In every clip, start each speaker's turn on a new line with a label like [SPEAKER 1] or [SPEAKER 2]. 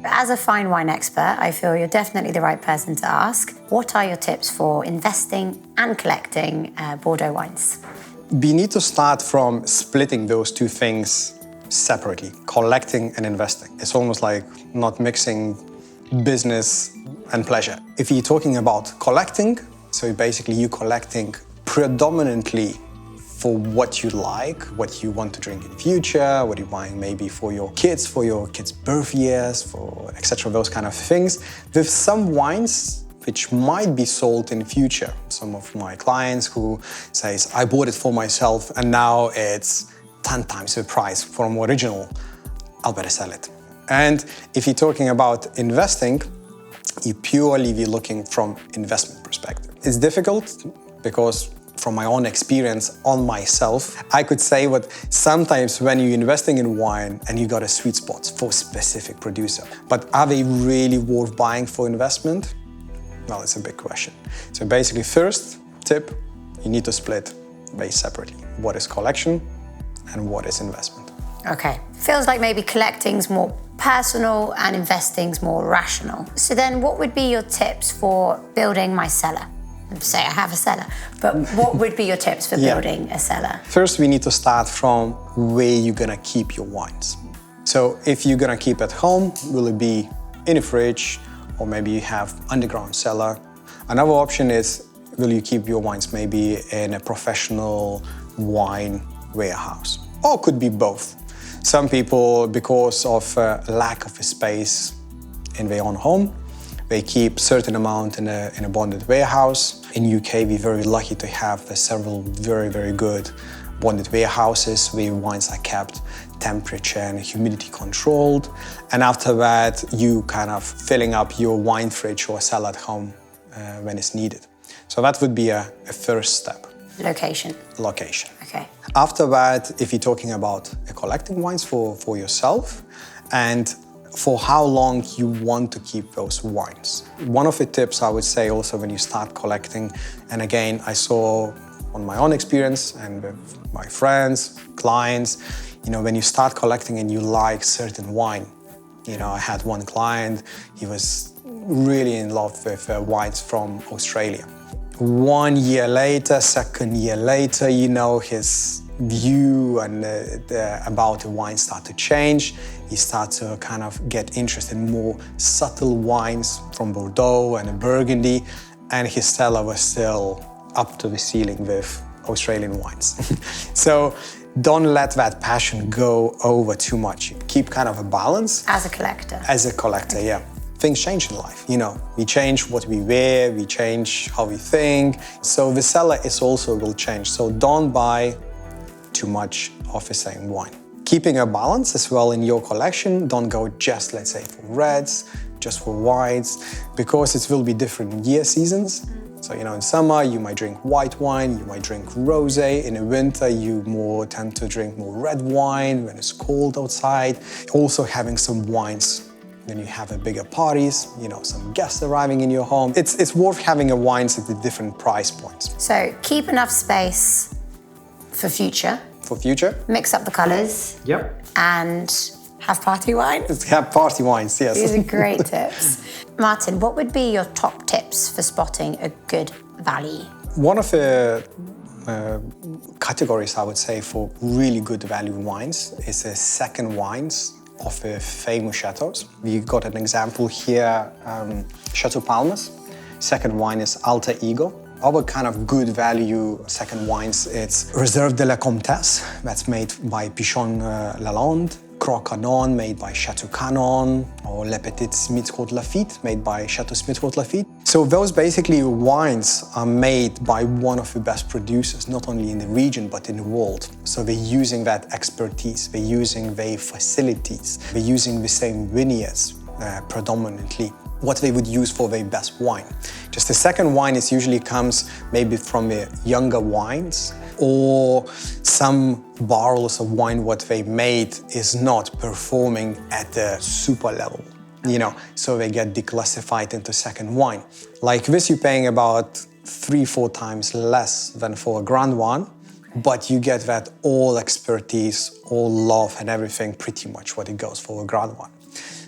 [SPEAKER 1] As a fine wine expert, I feel you're definitely the right person to ask. What are your tips for investing and collecting Bordeaux wines?
[SPEAKER 2] We need to start from splitting those two things separately, collecting and investing. It's almost like not mixing business and pleasure. If you're talking about collecting, so basically you're collecting predominantly for what you like, what you want to drink in the future, what you're buying maybe for your kids' birth years, for etc. Those kind of things. With some wines which might be sold in the future. Some of my clients who says, I bought it for myself and now it's 10 times the price from original, I'll better sell it. And if you're talking about investing, you purely be looking from investment perspective. It's difficult because from my own experience on myself, I could say what sometimes when you're investing in wine and you got a sweet spot for a specific producer, but are they really worth buying for investment? Well, it's a big question. So basically, first tip, you need to split very separately. What is collection and what is investment?
[SPEAKER 1] Okay. Feels like maybe collecting's more personal and investing's more rational. So then what would be your tips for building my cellar? Say I have a cellar, but what would be your tips for building a cellar?
[SPEAKER 2] First, we need to start from where you're gonna keep your wines. So if you're gonna keep at home, will it be in a fridge, or maybe you have underground cellar? Another option is, will you keep your wines maybe in a professional wine warehouse? Or could be both. Some people, because of lack of a space in their own home, they keep certain amount in a bonded warehouse. In UK, we're very lucky to have several very, very good bonded warehouses where wines are kept temperature and humidity controlled. And after that, you kind of filling up your wine fridge or cellar at home when it's needed. So that would be a first step.
[SPEAKER 1] Location.
[SPEAKER 2] Location.
[SPEAKER 1] Okay.
[SPEAKER 2] After that, if you're talking about collecting wines for yourself and for how long you want to keep those wines. One of the tips I would say also when you start collecting, and again, I saw on my own experience and with my friends, clients, when you start collecting and you like certain wine. I had one client, he was really in love with wines from Australia. 1 year later, second year later, his view and about the wine start to change. He started to kind of get interested in more subtle wines from Bordeaux and Burgundy, and his cellar was still up to the ceiling with Australian wines. So don't let that passion go over too much. Keep kind of a balance.
[SPEAKER 1] As a collector.
[SPEAKER 2] As a collector, yeah. Things change in life, We change what we wear, we change how we think. So the cellar will change. So don't buy too much of the same wine. Keeping a balance as well in your collection. Don't go just, let's say, for reds, just for whites, because it will be different year seasons. So, in summer, you might drink white wine, you might drink rosé. In the winter, you more tend to drink more red wine when it's cold outside. Also having some wines when you have a bigger parties, some guests arriving in your home. It's worth having a wines at the different price points.
[SPEAKER 1] So keep enough space for future.
[SPEAKER 2] For future.
[SPEAKER 1] Mix up the colours.
[SPEAKER 2] Yep.
[SPEAKER 1] And have party wine.
[SPEAKER 2] Have party wines, yes.
[SPEAKER 1] These are great tips. Martyn, what would be your top tips for spotting a good value?
[SPEAKER 2] One of the categories, I would say, for really good value wines is the second wines of the famous chateaus. We got an example here, Chateau Palmas. Second wine is Alter Ego. Our kind of good value second wines, it's Reserve de la Comtesse, that's made by Pichon Lalande, Croix Canon, made by Chateau Canon, or Le Petit Smith-Côte Lafite, made by Chateau Smith-Côte Lafite. So those basically wines are made by one of the best producers, not only in the region, but in the world. So they're using that expertise, they're using their facilities, they're using the same vineyards predominantly, what they would use for their best wine. Just the second wine is usually comes maybe from the younger wines, or some barrels of wine what they made is not performing at the super level, so they get declassified into second wine. Like this, you're paying about 3-4 times less than for a grand one, but you get that all expertise, all love and everything, pretty much what it goes for a grand one.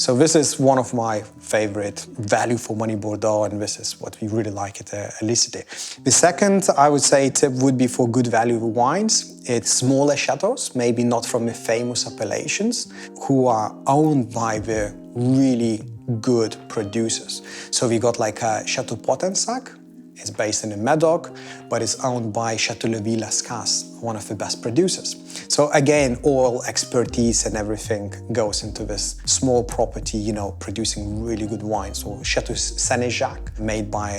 [SPEAKER 2] So this is one of my favorite value for money Bordeaux, and this is what we really like at Elicite. The second, I would say, tip would be for good value wines. It's smaller chateaus, maybe not from the famous appellations, who are owned by the really good producers. So we got like a Chateau Potensac. It's based in the Medoc, but it's owned by Chateau Le Villascas, one of the best producers. So again, all expertise and everything goes into this small property, you know, producing really good wines. So Chateau Saint-Jacques, made by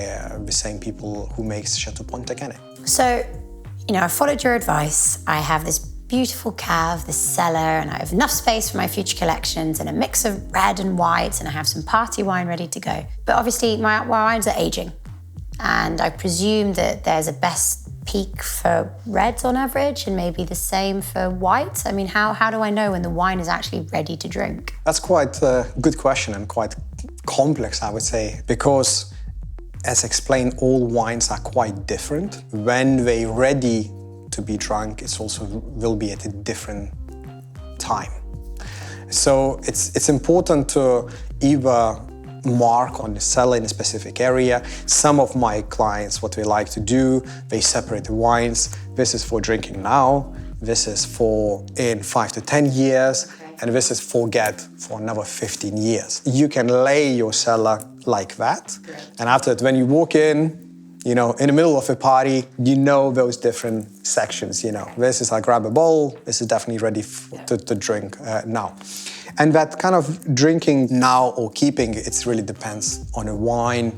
[SPEAKER 2] the same people who makes Chateau Pontacane.
[SPEAKER 1] So, you know, I followed your advice. I have this beautiful cave, this cellar, and I have enough space for my future collections and a mix of red and whites, and I have some party wine ready to go. But obviously my wines are aging. And I presume that there's a best peak for reds on average and maybe the same for whites. I mean, how do I know when the wine is actually ready to drink?
[SPEAKER 2] That's quite a good question and quite complex, I would say, because as explained, all wines are quite different. When they're ready to be drunk, it's also will be at a different time. So it's important to either mark on the cellar in a specific area. Some of my clients, what they like to do, they separate the wines. This is for drinking now, this is for in 5 to 10 years, and this is forget for another 15 years. You can lay your cellar like that, and after that, when you walk in, you know, in the middle of a party, you know those different sections, you know. This is I grab a bowl, this is definitely ready to drink now. And that kind of drinking now or keeping, it really depends on a wine,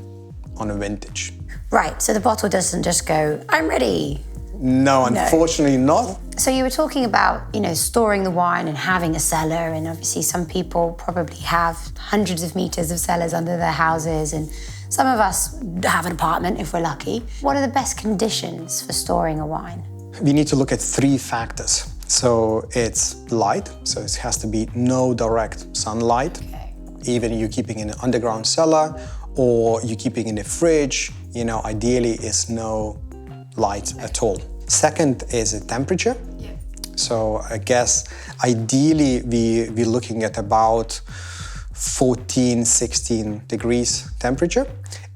[SPEAKER 2] on a vintage.
[SPEAKER 1] Right, so the bottle doesn't just go, I'm ready.
[SPEAKER 2] No, unfortunately not.
[SPEAKER 1] So you were talking about, you know, storing the wine and having a cellar, and obviously some people probably have hundreds of meters of cellars under their houses, and some of us have an apartment if we're lucky. What are the best conditions for storing a wine?
[SPEAKER 2] We need to look at 3 factors. So it's light, so it has to be no direct sunlight.
[SPEAKER 1] Okay.
[SPEAKER 2] Even you're keeping in an underground cellar or you're keeping in a fridge, you know, ideally is no light at all. Second is the temperature.
[SPEAKER 1] Yeah.
[SPEAKER 2] So I guess ideally we're looking at about 14, 16 degrees temperature.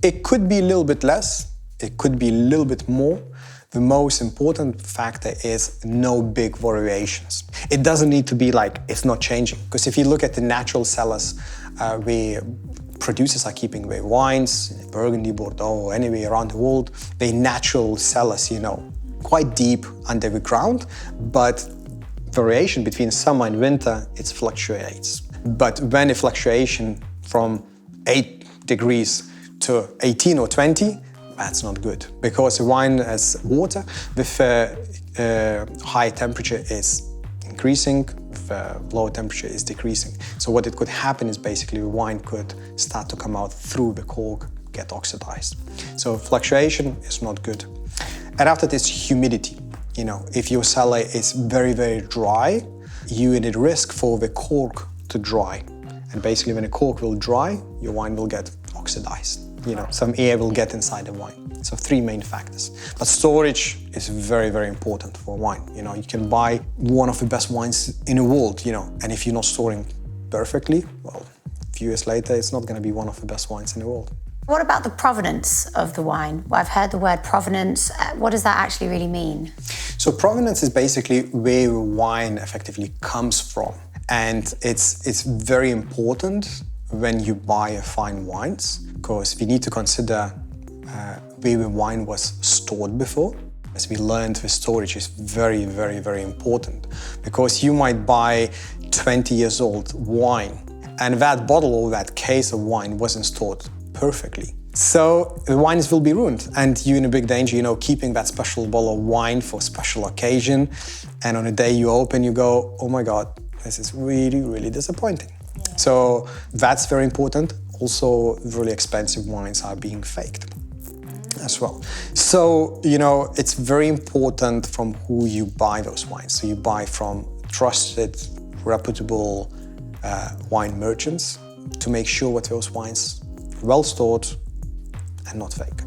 [SPEAKER 2] It could be a little bit less, it could be a little bit more. The most important factor is no big variations. It doesn't need to be like it's not changing, because if you look at the natural cellars, where producers are keeping their wines, in Burgundy, Bordeaux, or anywhere around the world, they natural cellars, you know, quite deep under the ground, but variation between summer and winter, it fluctuates. But when a fluctuation from 8 degrees to 18 or 20, that's not good, because the wine as water with high temperature is increasing, with low temperature is decreasing. So what it could happen is basically the wine could start to come out through the cork, get oxidized. So fluctuation is not good. And after this, humidity. You know, if your cellar is very, very dry, you're at risk for the cork to dry. And basically when the cork will dry, your wine will get oxidized. You know, some air will get inside the wine. So 3 main factors. But storage is very, very important for wine. You know, you can buy one of the best wines in the world, you know, and if you're not storing perfectly, well, a few years later, it's not going to be one of the best wines in the world.
[SPEAKER 1] What about the provenance of the wine? Well, I've heard the word provenance. What does that actually really mean?
[SPEAKER 2] So provenance is basically where wine effectively comes from. And it's very important when you buy fine wines, because we need to consider where the wine was stored before. As we learned, the storage is very, very, very important, because you might buy 20 years old wine and that bottle or that case of wine wasn't stored perfectly. So the wines will be ruined and you're in a big danger, you know, keeping that special bottle of wine for a special occasion. And on the day you open, you go, oh my God, this is really, really disappointing. Yeah. So that's very important. Also, really expensive wines are being faked as well. So, you know, it's very important from who you buy those wines. So you buy from trusted, reputable wine merchants to make sure that those wines are well stored and not fake.